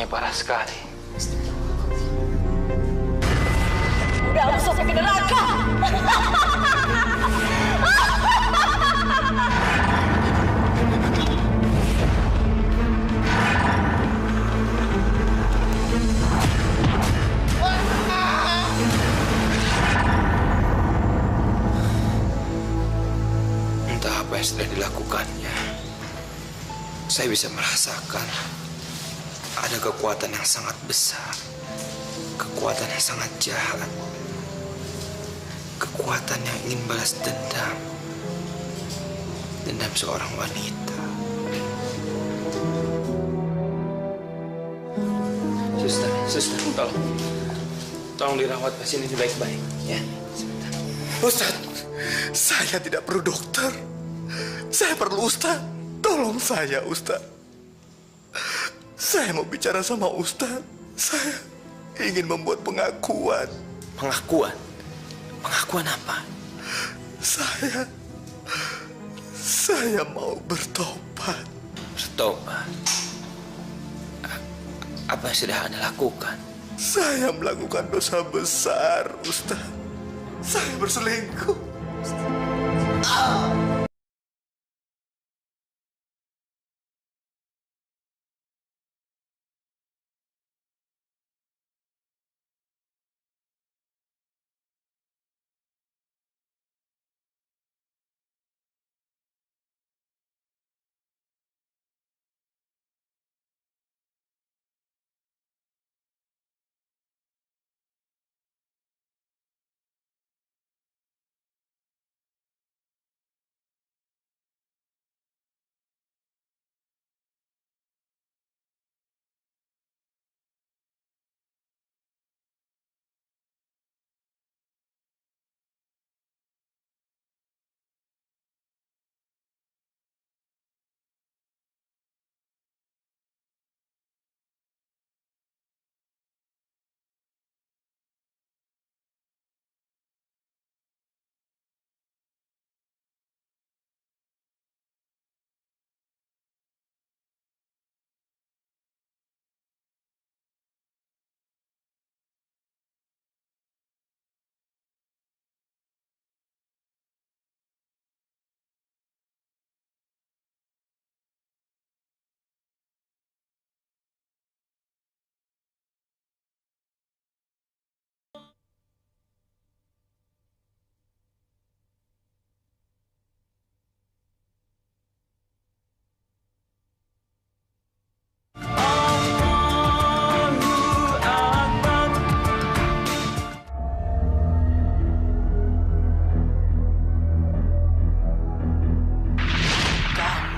lukanya parah sekali. Udah langsung ke neraka. Entah apa yang sudah dilakukannya, saya bisa merasakan ada kekuatan yang sangat besar, kekuatan yang sangat jahat, kekuatan yang ingin balas dendam seorang wanita. Suster, tolong dirawat pasien ini baik-baik, ya. Ustaz, saya tidak perlu dokter. Saya perlu Ustaz. Tolong saya, Ustaz. Saya mau bicara sama Ustaz. Saya ingin membuat pengakuan. Pengakuan? Pengakuan apa? Saya mau bertobat. Bertobat? Apa yang sudah Anda lakukan? Saya melakukan dosa besar, Ustaz. Saya berselingkuh.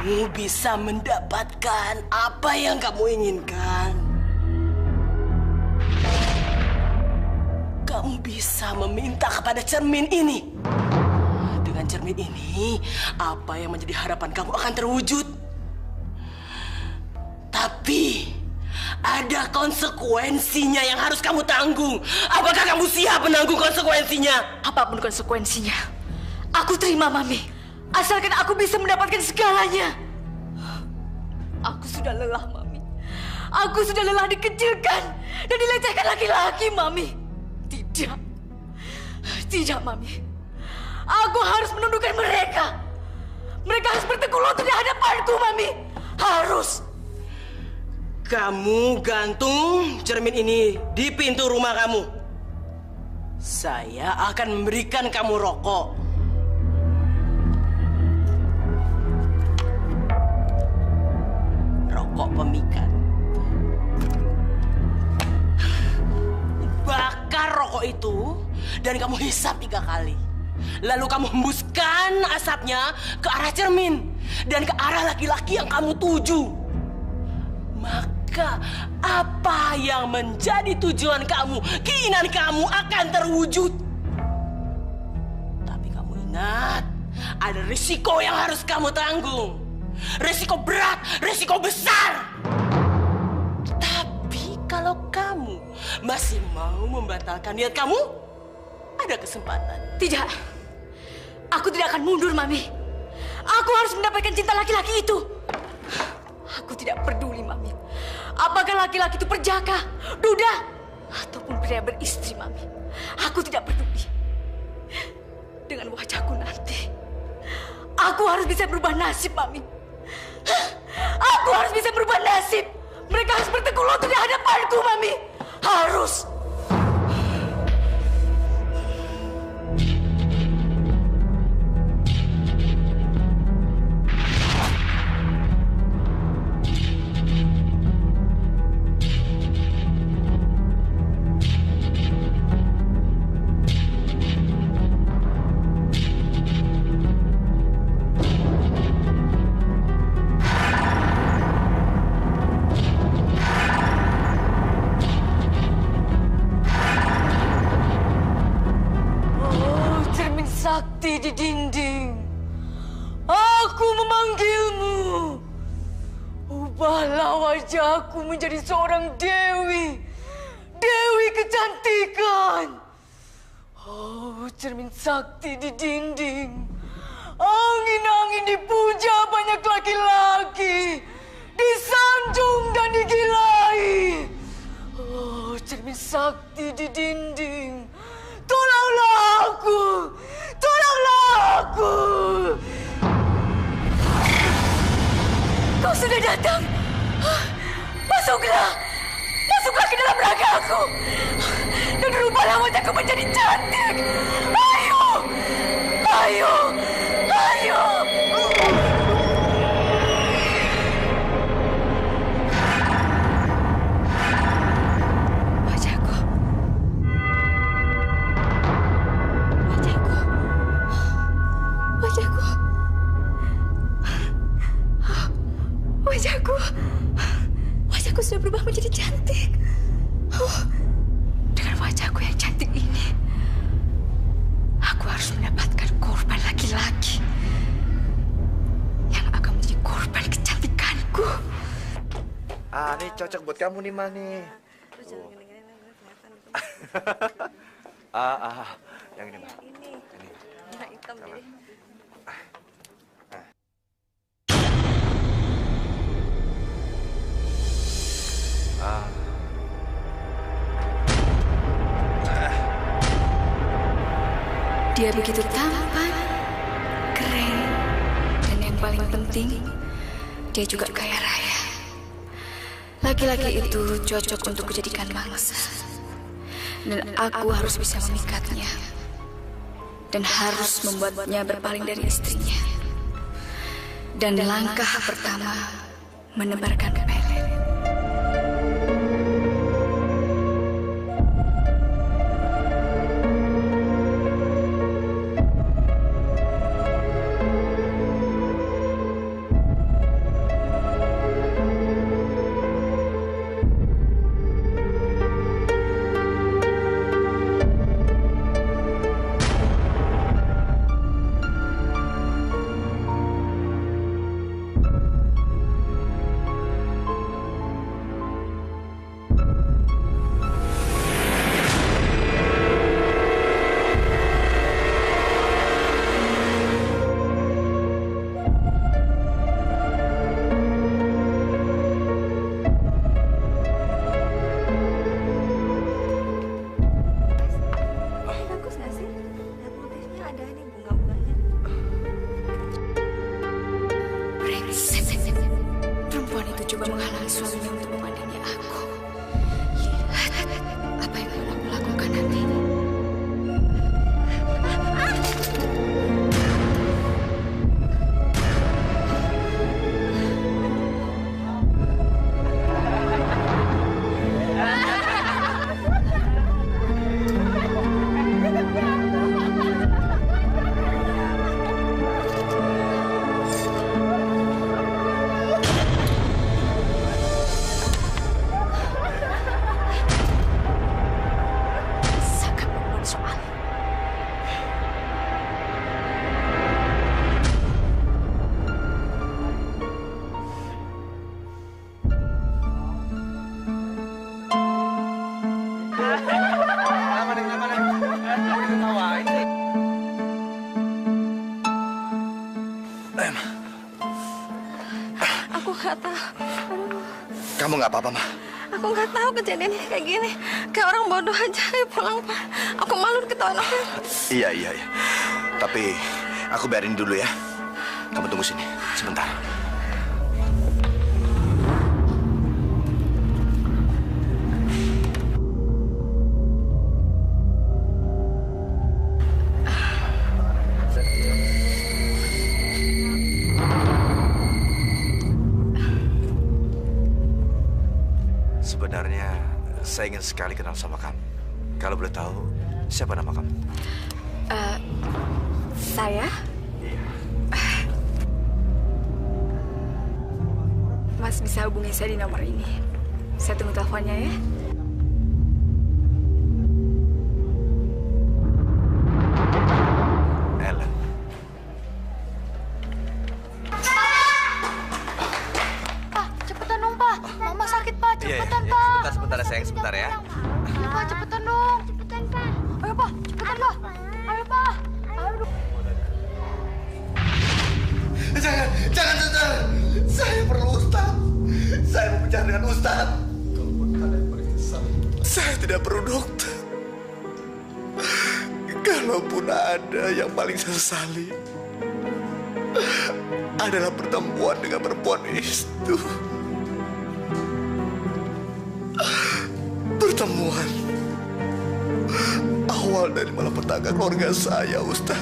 Kamu bisa mendapatkan apa yang kamu inginkan. Kamu bisa meminta kepada cermin ini. Dengan cermin ini, apa yang menjadi harapan kamu akan terwujud. Tapi ada konsekuensinya yang harus kamu tanggung. Apakah kamu siap menanggung konsekuensinya? Apapun konsekuensinya, aku terima, Mami. Asalkan aku bisa mendapatkan segalanya. Aku sudah lelah, Mami. Aku sudah lelah dikecilkan dan dilecehkan laki-laki, Mami. Tidak. Tidak, Mami. Aku harus menundukkan mereka. Mereka harus bertekuk lutut di hadapanku, Mami. Harus. Kamu gantung cermin ini di pintu rumah kamu. Saya akan memberikan kamu rokok. Rokok pemikat. Bakar rokok itu dan kamu hisap 3 kali. Lalu kamu hembuskan asapnya ke arah cermin dan ke arah laki-laki yang kamu tuju. Maka apa yang menjadi tujuan kamu, keinginan kamu akan terwujud. Tapi kamu ingat, ada risiko yang harus kamu tanggung. Risiko berat, risiko besar. Tapi kalau kamu masih mau membatalkan niat kamu, ada kesempatan. Tidak. Aku tidak akan mundur, Mami. Aku harus mendapatkan cinta laki-laki itu. Aku tidak peduli, Mami. Apakah laki-laki itu perjaka, duda, ataupun pria beristri, Mami? Aku tidak peduli. Dengan wajahku nanti, aku harus bisa berubah nasib, Mami. Aku harus bisa berubah nasib. Mereka harus bertekuk lutut di hadapanku, Mami. Harus. Sakti di dinding, aku memanggilmu. Ubahlah wajahku menjadi seorang dewi, dewi kecantikan. Oh, cermin sakti di dinding, angin-angin dipuja banyak laki-laki, disanjung dan digilai. Oh, cermin sakti di dinding, tolonglah aku. Tolonglah aku! Kau sudah datang. Masuklah. Masuklah ke dalam ragaku. Dan rubahlah wajahku menjadi cantik. Ayo! Ayo! Ayo! Wajahku sudah berubah menjadi cantik. Dengan wajahku yang cantik ini, aku harus mendapatkan korban laki-laki yang akan menjadi korban kecantikanku. Ini cocok buat kamu nih, Mani. Yang ini, Mani. Ini. Yang hitam ini. Dia begitu tampan, keren, dan yang paling penting, dia juga kaya raya. Laki-laki itu cocok untuk kujadikan mangsa. Dan aku harus bisa memikatnya. Dan harus membuatnya berpaling dari istrinya. Dan langkah pertama, menebarkan pelet. Aku nggak tahu. Aduh. Kamu nggak apa-apa, Ma? Aku nggak tahu kejadiannya kayak gini. Kayak orang bodoh aja. Ayo pulang, Pak. Aku malu ketahuan oke? Iya. Tapi aku biarin dulu ya. Kamu tunggu sini sebentar. Sebenarnya saya ingin sekali kenal sama kamu. Kalau boleh tahu, siapa nama kamu? Saya? Iya. Mas bisa hubungi saya di nomor ini. Saya tunggu teleponnya ya. Ellen. Pak, cepetan dong, Pak. Mama sakit, Pak. Cepetan, Pak. Sebentar ya, sayang. Sebentar ya. Ayo, Pak, cepetan dong. Cepetan, Pak. Ayo, Pak. Cepetan, Pak. Ayo, Pak. Ayo. Jangan, Suster. Saya perlu Ustaz. Saya mau bicara dengan Ustaz. Kalaupun kalian periksa, saya tidak perlu dokter. Kalaupun ada yang paling saya sesali adalah pertemuan dengan perempuan itu. Pertemuan awal dari malapetaka keluarga saya, Ustaz.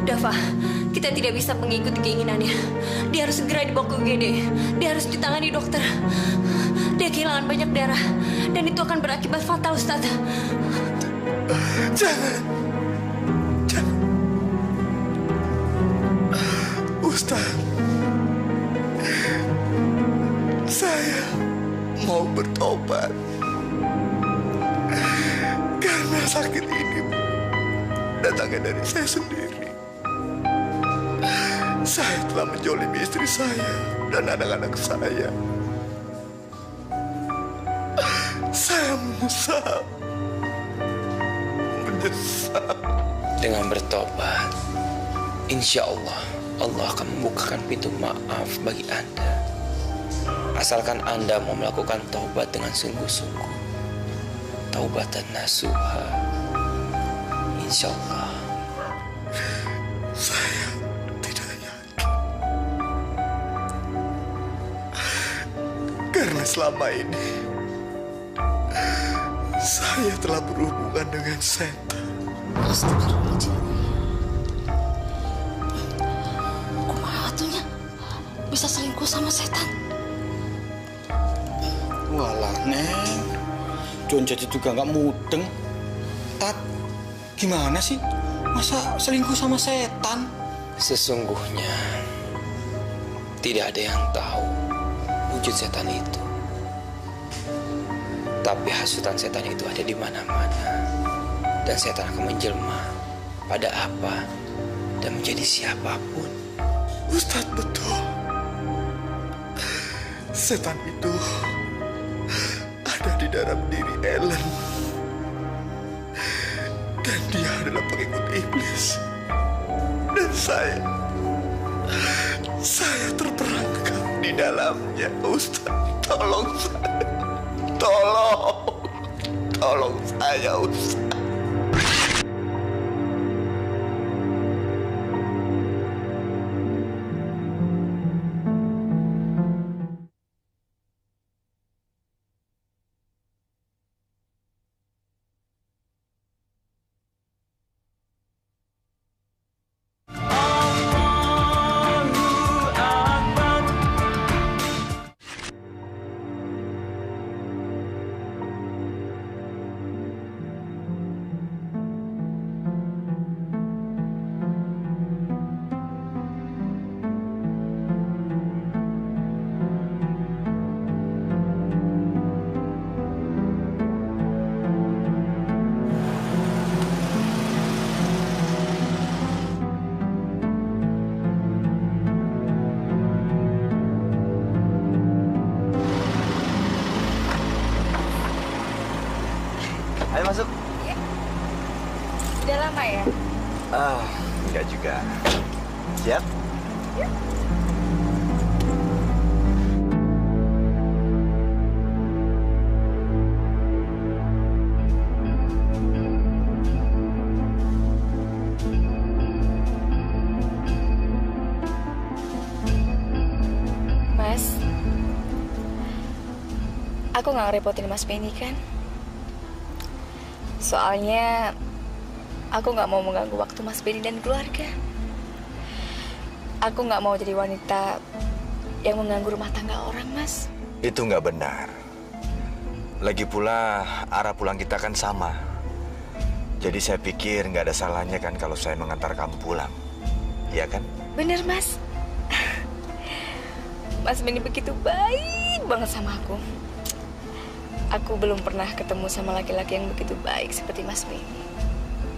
Dava, kita tidak bisa mengikuti keinginannya. Dia harus segera dibawa ke UGD. Dia harus ditangani dokter. Dia kehilangan banyak darah. Dan itu akan berakibat fatal, Ustaz. Jangan. Ustaz, saya mau bertobat. Karena sakit ini datangnya dari saya sendiri. Saya telah menjolimi istri saya dan anak-anak saya. Saya menyesal. Dengan bertobat, insya Allah akan membukakan pintu maaf bagi Anda. Asalkan Anda mau melakukan taubat dengan sungguh-sungguh. Taubatan nasuha. Insya Allah. Saya tidak yakin. Karena selama ini saya telah berhubungan dengan setan. Astagfirullahaladzim. Kumaha atunya bisa selingkuh sama setan? Walah, Neng. John jadi juga nggak mudeng. Tat, gimana sih? Masa selingkuh sama setan? Sesungguhnya tidak ada yang tahu wujud setan itu. Tapi hasutan setan itu ada di mana-mana. Dan setan akan menjelma pada apa dan menjadi siapapun. Ustadz, betul. Setan itu ada di dalam diri Ellen. Dan dia adalah pengikut iblis. Dan saya terperangkap di dalamnya, Ustadz. Tolong saya. Tolong saya, Ustadz. Ayo masuk. Udah lama ya? Enggak juga. Siap? Aku nggak ngerepotin Mas Benny kan? Soalnya aku nggak mau mengganggu waktu Mas Benny dan keluarga. Aku nggak mau jadi wanita yang mengganggu rumah tangga orang, Mas. Itu nggak benar. Lagi pula arah pulang kita kan sama. Jadi saya pikir nggak ada salahnya kan kalau saya mengantar kamu pulang. Iya kan? Bener, Mas. Mas Benny begitu baik banget sama aku. Aku belum pernah ketemu sama laki-laki yang begitu baik seperti Mas Benny.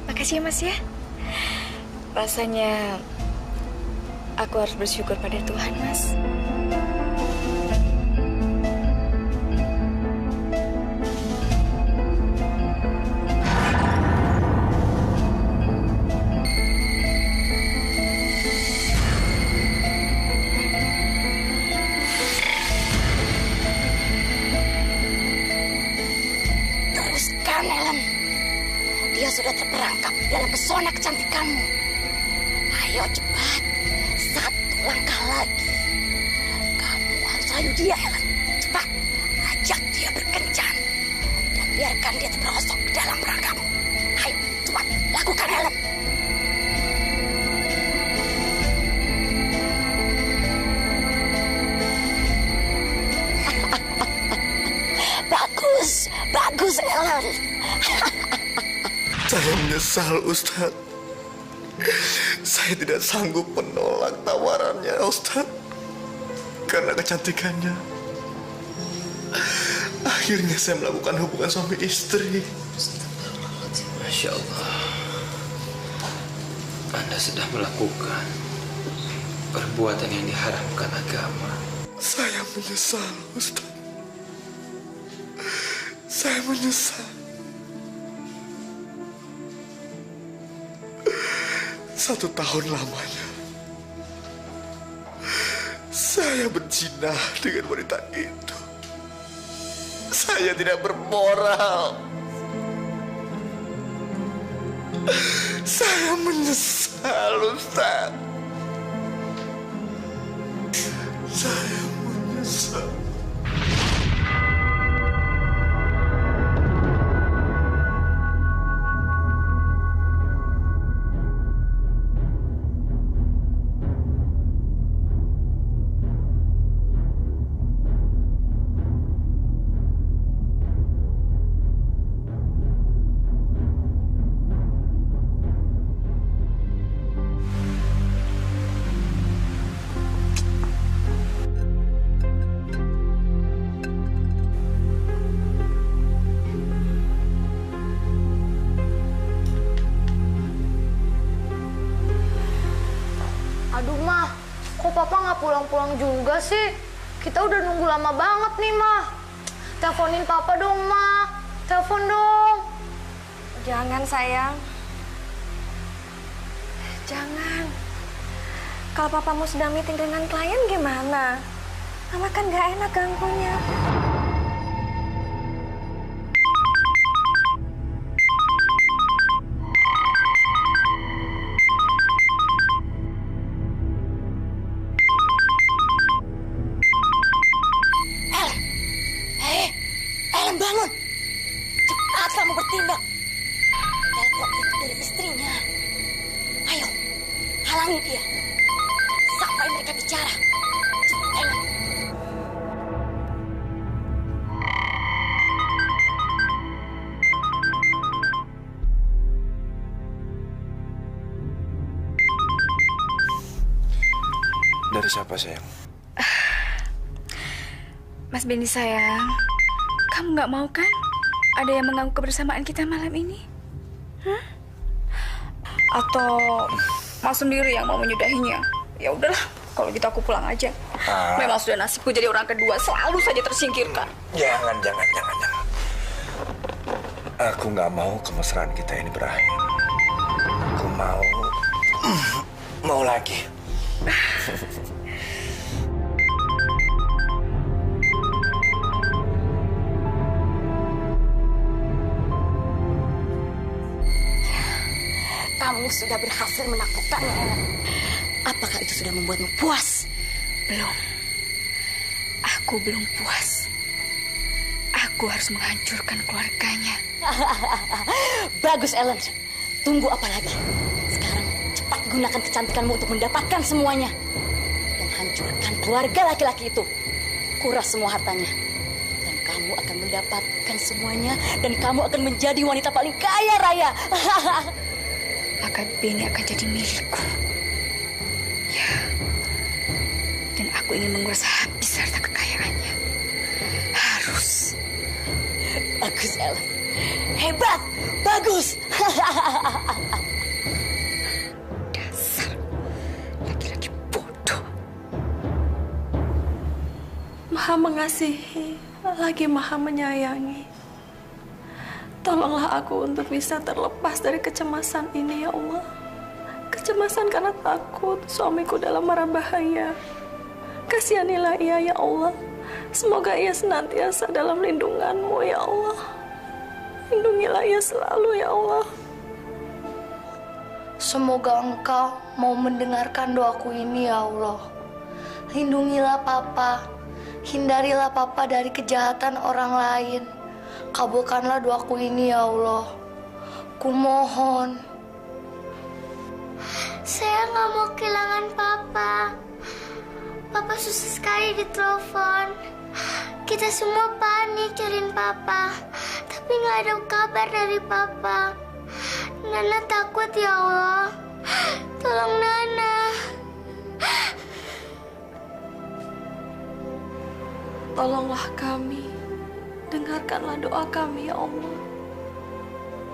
Makasih ya, Mas ya. Rasanya aku harus bersyukur pada Tuhan, Mas. Teruskan, Ellen. Dia sudah terperangkap dalam pesona kecantikanmu. Ayo cepat. Satu langkah lagi. Kamu harus rayu dia, Ellen. Cepat. Ajak dia berkencan. Dan biarkan dia terperosok ke dalam perangkapmu. Ayo, cepat. Lakukan, Ellen. Bagus. Bagus, Ellen. Saya menyesal, Ustaz. Saya tidak sanggup menolak tawarannya, Ustaz. Karena kecantikannya. Akhirnya saya melakukan hubungan suami istri. Masya Allah. Anda sudah melakukan perbuatan yang diharamkan agama. Saya menyesal, Ustaz. Saya menyesal. 1 tahun lamanya saya berzina dengan wanita itu. Saya tidak bermoral. Saya menyesal, Ustaz. Saya menyesal. Aduh, Mah. Kok Papa nggak pulang-pulang juga sih? Kita udah nunggu lama banget nih, Mah. Teleponin Papa dong, Mah. Telepon dong. Jangan, sayang. Jangan. Kalau papamu sedang meeting dengan klien gimana? Mama kan gak enak ganggunya. Ellen, bangun. Cepat kamu bertindak. Telepon itu dari istrinya. Ayo, halangi dia. Sampai mereka bicara. Cepat, Ellen. Dari siapa, sayang? Mas Benny sayang, kamu nggak mau kan ada yang mengganggu kebersamaan kita malam ini? Hah? Atau Mas sendiri yang mau menyudahinya? Ya udahlah, kalau gitu aku pulang aja. Memang sudah nasibku jadi orang kedua, selalu saja tersingkirkan. Jangan. Aku nggak mau kemesraan kita ini berakhir. Aku mau lagi. Kamu sudah berhasil menaklukkannya, Ellen. Apakah itu sudah membuatmu puas? Belum. Aku belum puas. Aku harus menghancurkan keluarganya. Bagus, Ellen. Tunggu apa lagi? Sekarang cepat gunakan kecantikanmu untuk mendapatkan semuanya. Dan hancurkan keluarga laki-laki itu. Kuras semua hartanya. Dan kamu akan mendapatkan semuanya. Dan kamu akan menjadi wanita paling kaya raya. Maka Benny akan jadi milikku. Ya. Dan aku ingin menguras habis harta kekayaannya. Harus. Bagus, Ellen. Hebat. Bagus. Dasar laki-laki bodoh. Maha mengasihi, lagi maha menyayangi. Tolonglah aku untuk bisa terlepas dari kecemasan ini, ya Allah. Kecemasan karena takut suamiku dalam mara bahaya. Kasihanilah ia, ya Allah. Semoga ia senantiasa dalam lindungan-Mu, ya Allah. Lindungilah ia selalu, ya Allah. Semoga Engkau mau mendengarkan doaku ini, ya Allah. Lindungilah Papa. Hindarilah Papa dari kejahatan orang lain. Kabulkanlah doaku ini, ya Allah. Kumohon. Saya nggak mau kehilangan Papa. Papa susah sekali ditelepon. Kita semua panik cariin Papa, tapi nggak ada kabar dari Papa. Nana takut, ya Allah. Tolong Nana. Tolonglah kami. Dengarkanlah doa kami, ya Allah.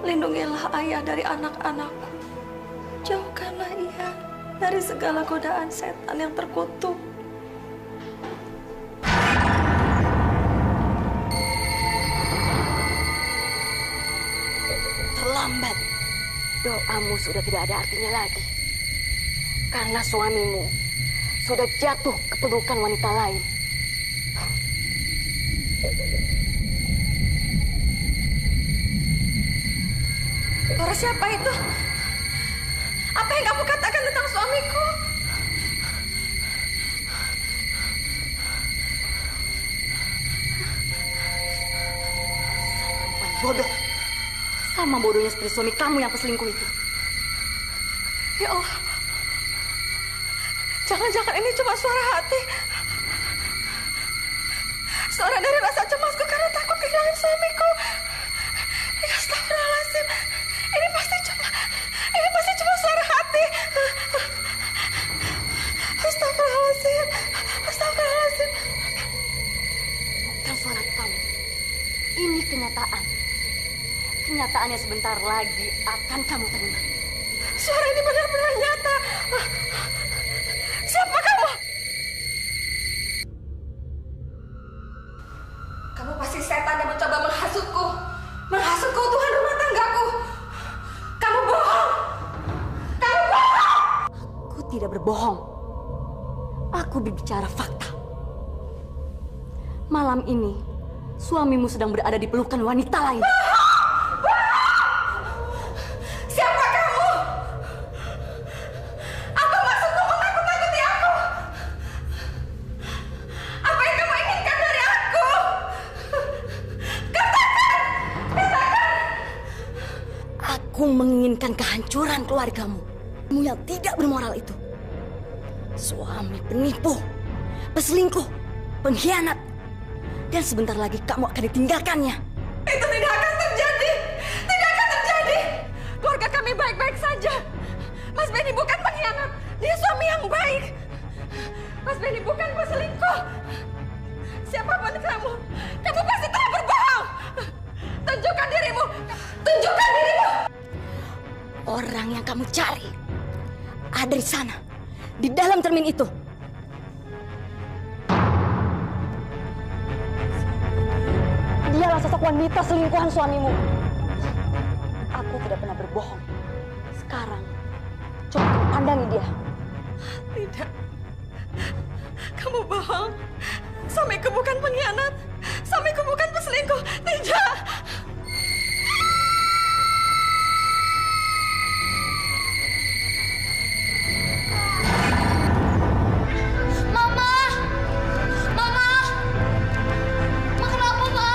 Lindungilah ayah dari anak-anakku. Jauhkanlah ia dari segala godaan setan yang terkutuk. Terlambat. Doamu sudah tidak ada artinya lagi. Karena suamimu sudah jatuh ke pelukan wanita lain. Suara siapa itu? Apa yang kamu katakan tentang suamiku? Bodoh. Sama bodohnya seperti suami kamu yang peselingkuh itu. Ya Allah. Jangan-jangan ini cuma suara hati. Suara dari rasa cemasku karena takut kehilangan suamiku. Ya astagfirullahaladzim. Ini pasti cuma suara hati. Astagfirullahaladzim. Astagfirullahaladzim. Bukan suara kamu. Ini kenyataan. Kenyataannya sebentar lagi akan kamu terima. Suara ini benar-benar nyata. Siapa kamu? Kamu pasti setan yang mencoba menghasutku. Menghasutku Tuhan rumah tanggaku. Kamu bohong. Kamu bohong. Aku tidak berbohong. Aku berbicara fakta. Malam ini, suamimu sedang berada di pelukan wanita lain. Siapa kamu? Apa maksudmu menakut-nakuti aku? Apa yang kamu inginkan dari aku? Katakan! Aku menginginkan kehancuran keluargamu. Kamu yang tidak bermoral itu. Suami penipu, peselingkuh, pengkhianat. Dan sebentar lagi kamu akan ditinggalkannya. Itu tidak akan terjadi. Tidak akan terjadi. Keluarga kami baik-baik saja. Mas Benny bukan pengkhianat. Dia suami yang baik. Mas Benny bukan peselingkuh. Siapapun kamu pasti telah berbohong. Tunjukkan dirimu. Tunjukkan dirimu. Orang yang kamu cari ada di sana, di dalam cermin itu. Dialah sosok wanita selingkuhan suamimu. Aku tidak pernah berbohong. Sekarang, coba kamu pandangi dia. Tidak. Kamu bohong. Suamiku bukan pengkhianat. Suamiku bukan peselingkuh. Tidak. Mama! Mama! Ma kenapa, Ma?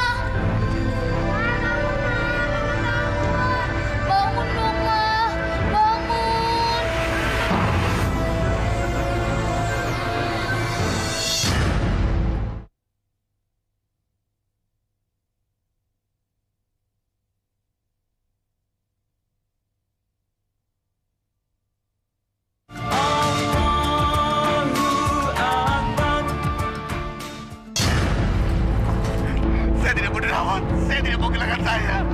Saya tidak mau kehilangan saya.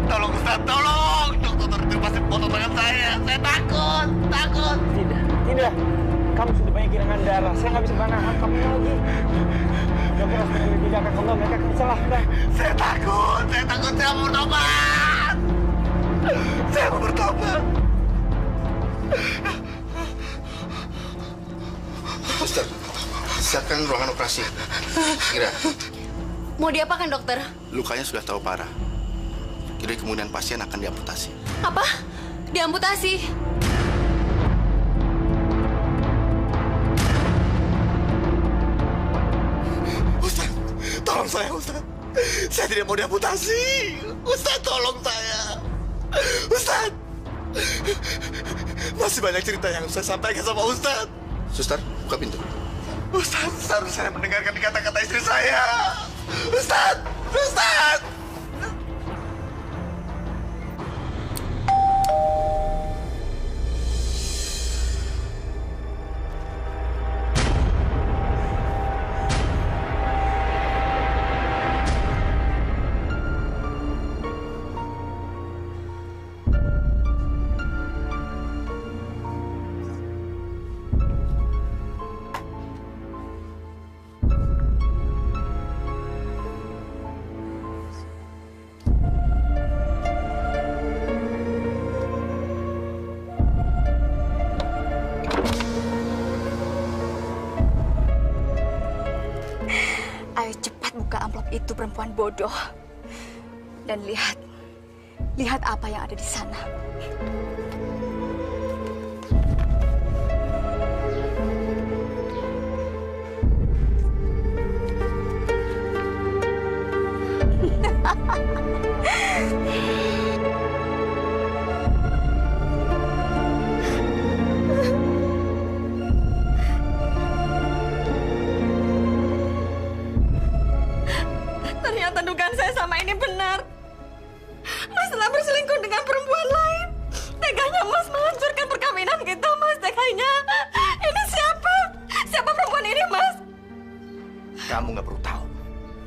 Tolong Ustaz, tolong. Dokter lepasin potong tangan saya. Saya takut, takut. Tidak. Kamu sudah banyak kehilangan darah. Saya nggak bisa menahan kamu lagi. Dokter harus mengambil tindakan. Kalau mereka akan celaka. Saya takut. Saya mau bertobat. Saya mau bertobat. Ustaz, siapkan ruangan operasi. Segera. Mau diapakan, dokter? Lukanya sudah tahu parah. Jadi kemudian pasien akan diamputasi. Apa? Diamputasi? Ustaz, tolong saya, Ustaz. Saya tidak mau diamputasi. Ustaz, tolong saya. Ustaz. Masih banyak cerita yang saya sampaikan sama Ustaz. Suster, buka pintu. Ustaz, seharusnya saya mendengarkan kata-kata istri saya. Ustaz, Ustaz. Ayo cepat buka amplop itu, perempuan bodoh. Dan lihat apa yang ada di sana. Ternyata dugaan saya sama ini benar. Mas telah berselingkuh dengan perempuan lain. Teganya Mas menghancurkan perkawinan kita, Mas. Teganya. Ini siapa? Siapa perempuan ini, Mas? Kamu nggak perlu tahu.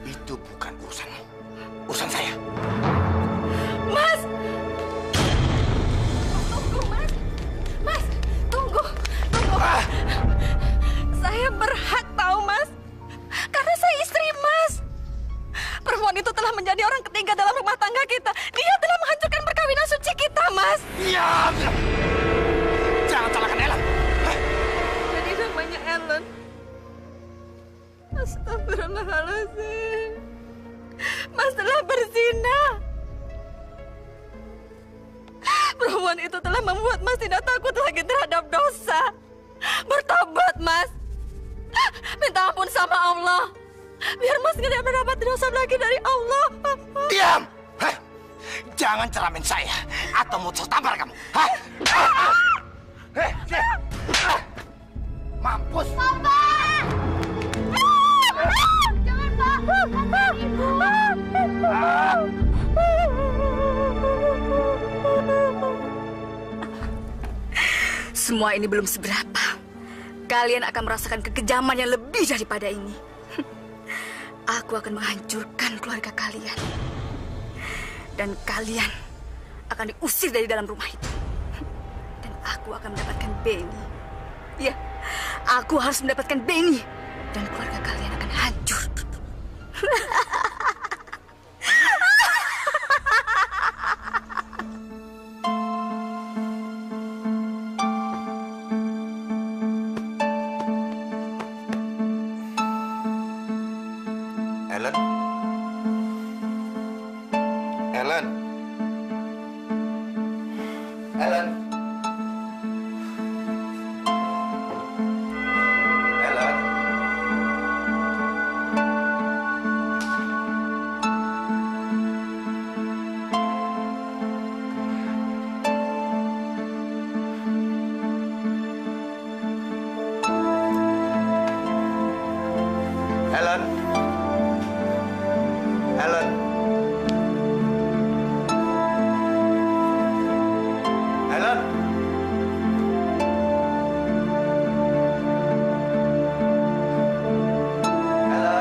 Itu bukan urusanmu. Urusan saya. Mas! Tunggu, Mas. Mas, tunggu. Saya berhak tahu, Mas. Karena saya istri Mas. Perempuan itu telah menjadi orang ketiga dalam rumah tangga kita. Dia telah menghancurkan perkawinan suci kita, Mas. Diam! Jangan salahkan Ellen. Jadi namanya Ellen. Astagfirullahaladzim. Mas telah berzina. Perempuan itu telah membuat Mas tidak takut lagi terhadap dosa. Bertobat, Mas. Minta ampun sama Allah. Biar Mas tidak mendapat dosa lagi dari Allah. Diam! Hah? Jangan ceramin saya atau mau saya tampar kamu. Hah? Mampus! Papa! Jangan, Pak! Ibu! Semua ini belum seberapa. Kalian akan merasakan kekejaman yang lebih daripada ini. Aku akan menghancurkan keluarga kalian. Dan kalian akan diusir dari dalam rumah itu. Dan aku akan mendapatkan Benny. Ya, aku harus mendapatkan Benny. Dan keluarga kalian akan hancur. Ellen? Ellen? Ellen? Ellen? Ellen? Ellen? Ellen? Ellen?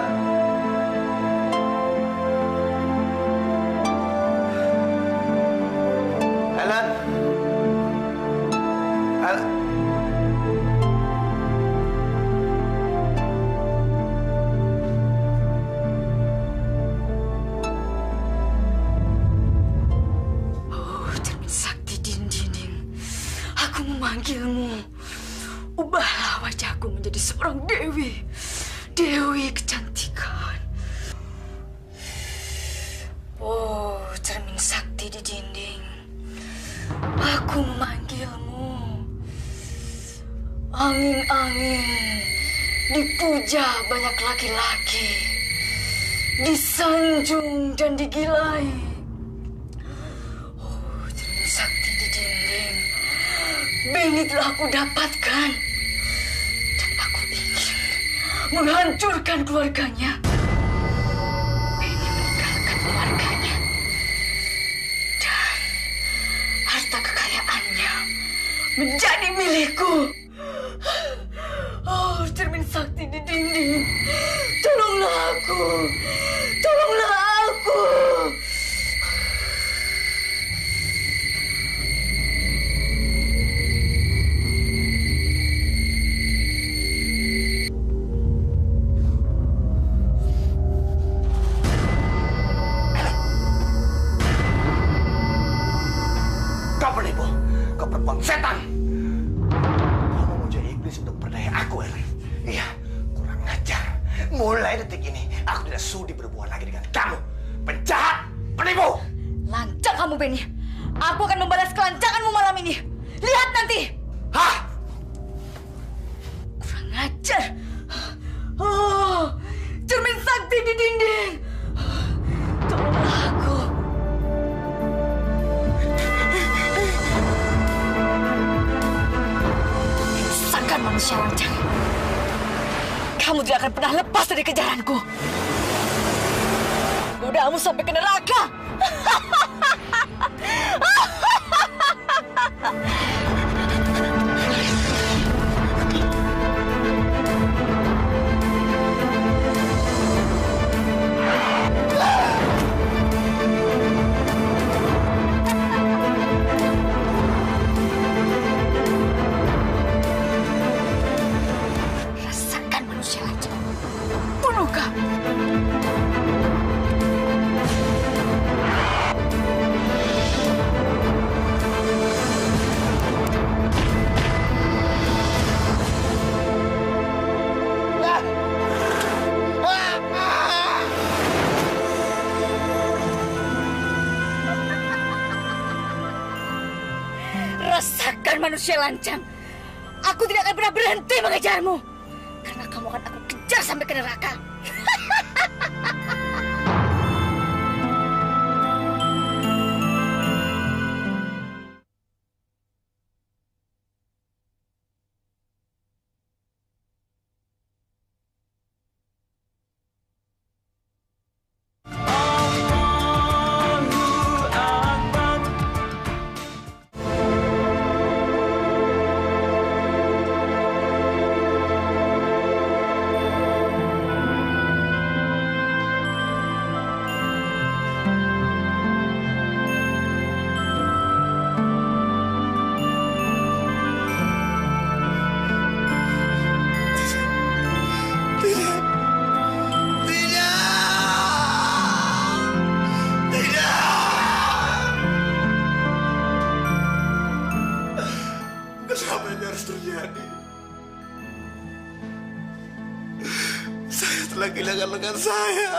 Angin-angin dipuja banyak laki-laki, disanjung dan digilai. Oh, cermin sakti di dinding, Beni telah aku dapatkan. Dan aku ingin menghancurkan keluarganya. Beni meninggalkan keluarganya. Dan harta kekayaannya menjadi milikku. Oh, cermin sakti di dinding, tolonglah aku, tolonglah aku. Kau penipu, kau perempuan setan. Kau memuja iblis untuk berdaya aku, Ellen. Iya, kurang ajar. Mulai detik ini, aku tidak sudi berhubungan lagi dengan kamu. Penjahat, penipu. Lancang kamu, Beni. Aku akan membalas kelancanganmu malam ini. Lihat nanti. Hah? Kurang ajar. Oh, cermin sakti di dinding. Tolonglah aku. Rasakan manusia lancang. Kamu tidak akan pernah lepas dari kejaranku. Godaamu sampai ke neraka. Rasakan manusia lancang. Bunuh kamu. Rasakan manusia lancang. Aku tidak akan pernah berhenti mengejarmu. Karena kamu akan aku kejar sampai ke neraka. Kenapa ini harus terjadi? Saya telah kehilangan lengan saya.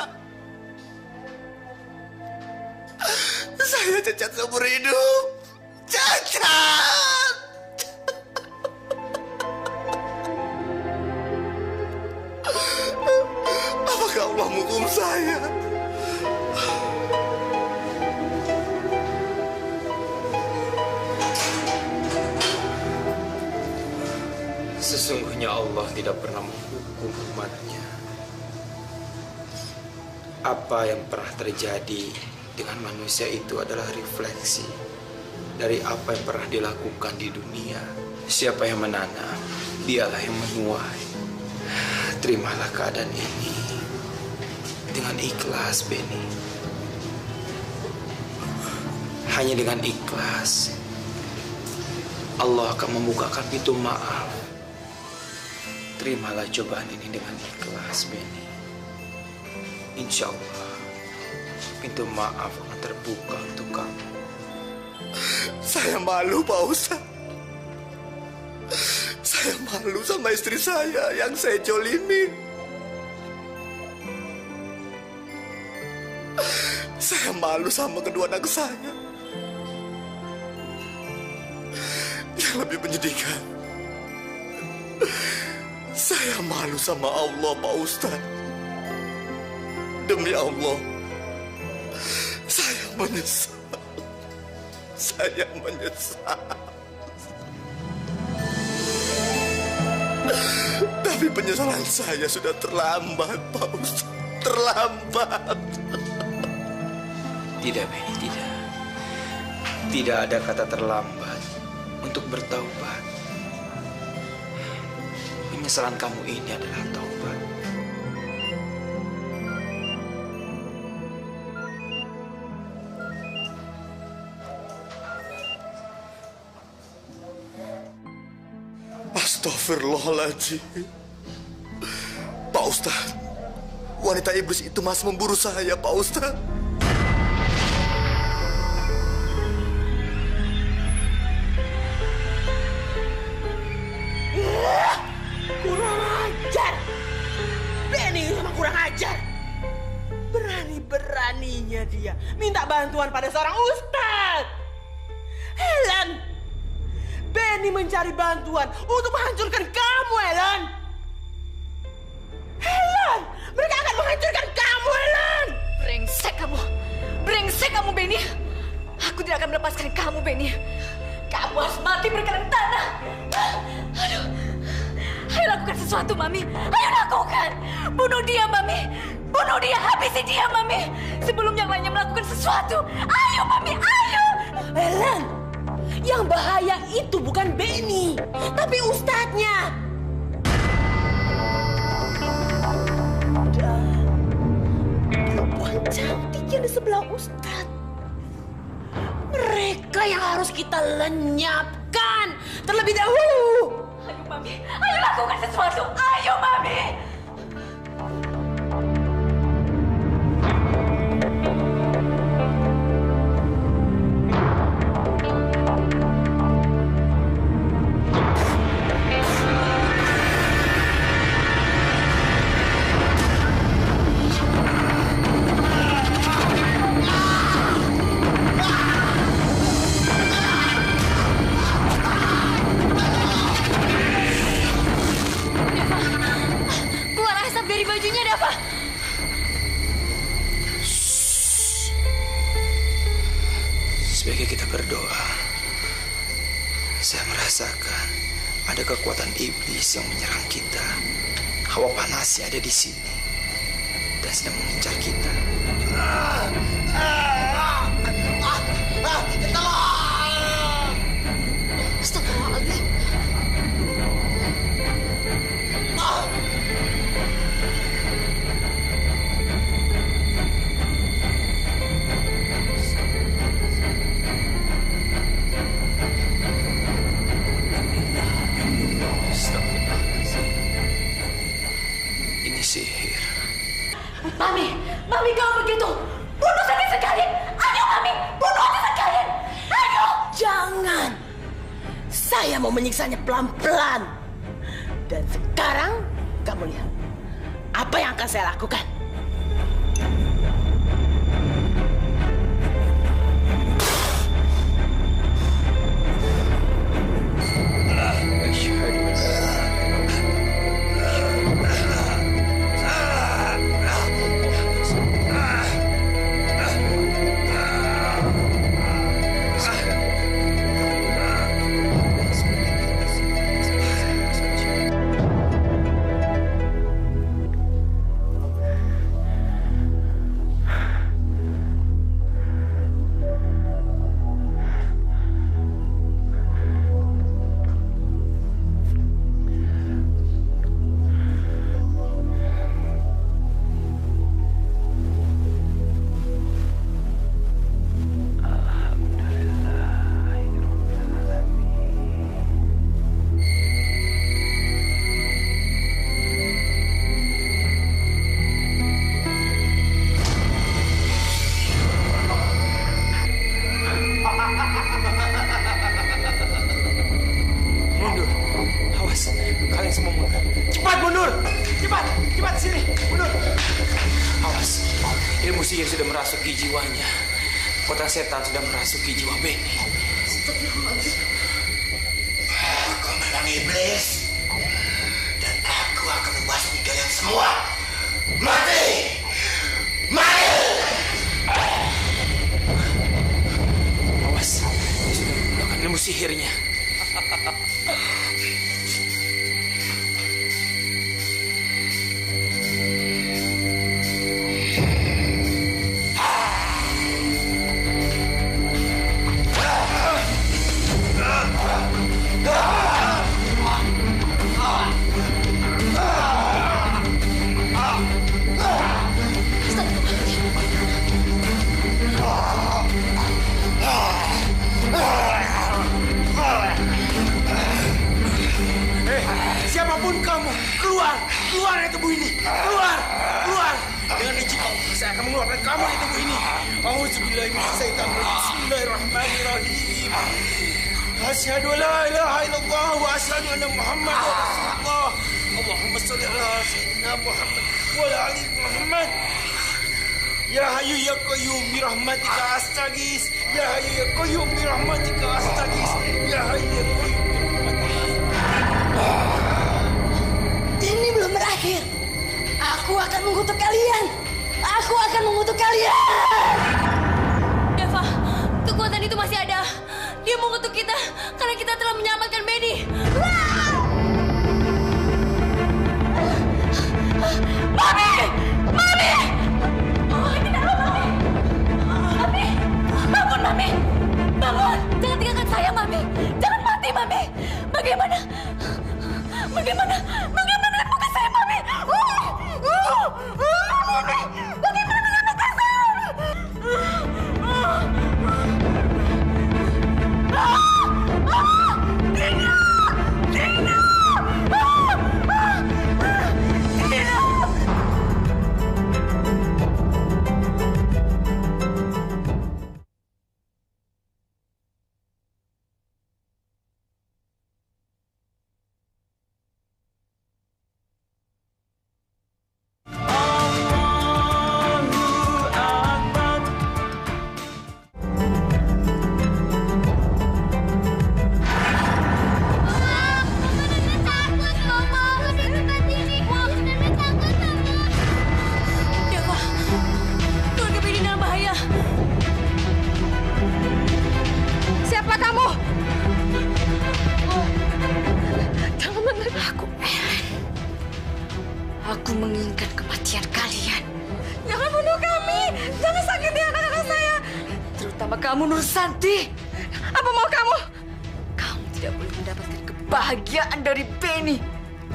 Saya cacat seumur hidup. Cacat! Apakah Allah menghukum saya? Sesungguhnya Allah tidak pernah menghukum umatnya. Apa yang pernah terjadi dengan manusia itu adalah refleksi dari apa yang pernah dilakukan di dunia. Siapa yang menanam, dialah yang menuai. Terimalah keadaan ini dengan ikhlas, Beni. Hanya dengan ikhlas Allah akan membukakan pintu maaf. Terimalah cobaan ini dengan ikhlas, Beni. Insya Allah, pintu maaf akan terbuka untuk kamu. Saya malu, Pak Ustadz. Saya malu sama istri saya yang saya jolimin. Saya malu sama kedua anak saya. Yang lebih menyedihkan, Saya malu sama Allah, Pak Ustadz. Demi Allah, saya menyesal. Saya menyesal. Tapi penyesalan saya sudah terlambat, Pak Ustadz. Terlambat. Tidak, Benny, tidak. Tidak ada kata terlambat untuk bertaubat. Penyesalan kamu ini adalah taubat. Astagfirullahaladzim. Pak Ustadz, wanita iblis itu masih memburu saya, Pak Ustadz. Kurang ajar. Benny memang kurang ajar. Berani-beraninya dia minta bantuan pada seorang ustadz. Helen, Benny mencari bantuan untuk menghancurkan kamu, Helen. Helen, mereka akan menghancurkan kamu, Helen. Brengsek kamu, Benny. Aku tidak akan melepaskan kamu, Benny. Kamu harus mati berkarang tanah. Aduh. Ayo lakukan sesuatu, Mami. Ayo lakukan. Bunuh dia, Mami. Bunuh dia, habisi dia, Mami. Sebelum yang lainnya melakukan sesuatu. Ayo, Mami, ayo. Helen, yang bahaya itu bukan Benny, tapi ustadznya. Dan perempuan cantik yang di sebelah ustadz. Mereka yang harus kita lenyapkan terlebih dahulu. Ayo, Mami. Ayo lakukan sesuatu. Ayo, Mami. Sebaiknya kita berdoa. Saya merasakan ada kekuatan iblis yang menyerang kita. Hawa panasnya ada di sini dan sedang mengincar kita. Astagfirullahaladzim. Ini sihir. Mami kalau begitu, bunuh saja sekalian. Ayo, Mami, bunuh aja sekalian. Ayo. Jangan. Saya mau menyiksanya pelan-pelan. Dan sekarang kamu lihat apa yang akan saya lakukan. Sihir sudah merasuki jiwanya. Kekuatan setan sudah merasuki jiwa Benny. Kau memang iblis. semua mati! Mati! Awas, dia sudah menggunakan ilmu sihirnya. Siapapun kamu, keluar dari tubuh ini, keluar. Dengan izin Allah, saya akan mengeluarkan kamu dari tubuh ini. Auzubillahi minasyaitonirrajim. Bismillahirrahmanirrahim. Asyhadu an la ilaha illallah wa asyhadu anna Muhammadar Rasulullah. Allahumma shalli ala sayyidina Muhammad wa ala ali Muhammad. Ya Hayyu ya Qayyum bi rahmatika astaghis. Ya Hayyu ya Qayyum bi rahmatika astaghis. Ya Hayyu ya Qayyum bi rahmatika. Ini belum berakhir. Aku akan mengutuk kalian. Deva, kekuatan itu masih ada. Dia mengutuk kita karena kita telah menyelamatkan Benny. Mami! Oh, kenapa Mami? Mami! Bangun Mami! Bangun! Jangan tinggalkan saya Mami! Jangan mati Mami! Bagaimana bukan saya Mami? Mami! Bagaimana menyelamatkan saya Dina! Aku menginginkan kematian kalian. Jangan bunuh kami. Jangan sakiti anak-anak saya. Terutama kamu, Nursanti. Apa mau kamu? Kamu tidak boleh mendapatkan kebahagiaan dari Benny.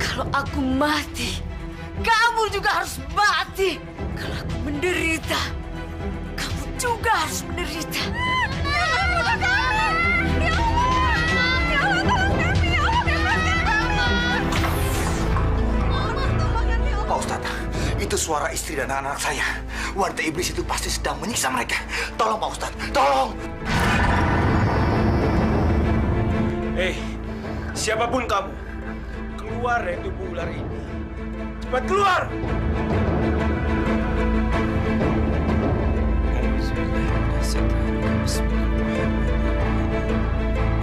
Kalau aku mati, kamu juga harus mati. Kalau aku menderita, kamu juga harus menderita. Jangan bunuh kami. Ya Allah. Ya Allah, tolong kami. Ya Allah, bebaskan kami. Pak Ustadz, itu suara istri dan anak-anak saya. Wanita iblis itu pasti sedang menyiksa mereka. Tolong Pak Ustadz, tolong. Siapapun kamu, keluar dari tubuh ular ini. Cepat keluar!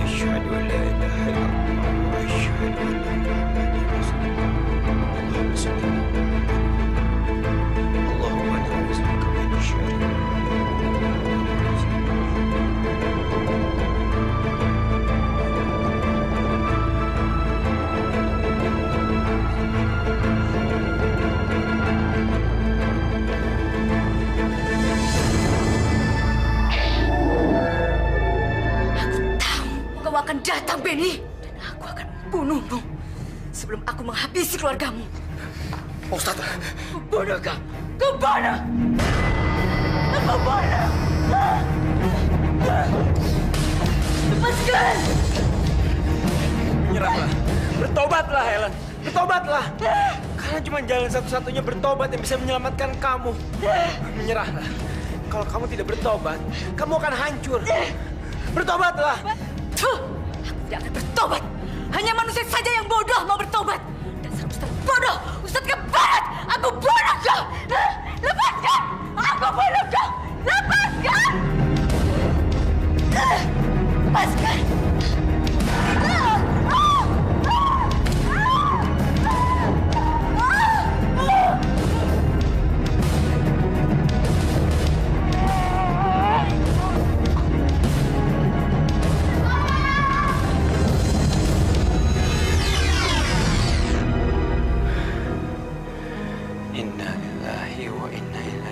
Asyhadu an la ilaha illallah wa asyhadu anna Muhammadan Rasulullah. Allahumma shalli ala Muhammad. Allahumma na'udzubika min syarri ma akan datang, Benny. Dan aku akan membunuhmu sebelum aku menghabisi keluargamu. Ustadz. Bunuh kau. Kemana? Kemana? Lepaskan! Menyerahlah. Bertobatlah, Helen. Bertobatlah. Karena cuma jalan satu-satunya bertobat yang bisa menyelamatkan kamu. Menyerahlah. Kalau kamu tidak bertobat, kamu akan hancur. Bertobatlah. Tuh, aku tidak akan bertobat. Hanya manusia saja yang bodoh mau bertobat. Dasar Ustaz bodoh, Ustaz kebarat. Aku bunuh kau. Lepaskan. Aku bunuh kau. Lepaskan. Lepaskan. wa inna ilaihi